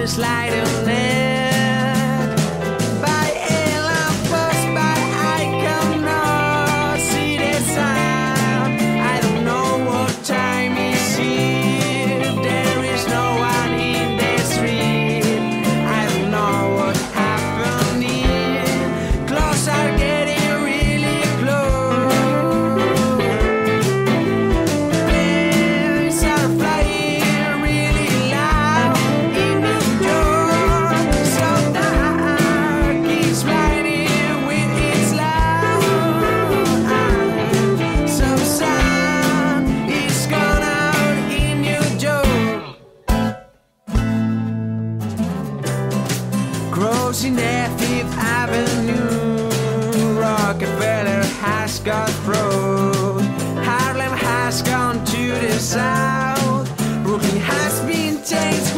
slide on it. By Elon Musk, by Icon, no, see the sound. I don't know what time is it. There is no one in the street. I don't know what happened here. Clothes are getting really close. Planes are flying really loud in New York. So dark, it's blinding with its light. Some sun is gone out in New York. Crossing the Fifth Avenue, Rockefeller has got through. Harlem has gone to the south. Brooklyn has been changed.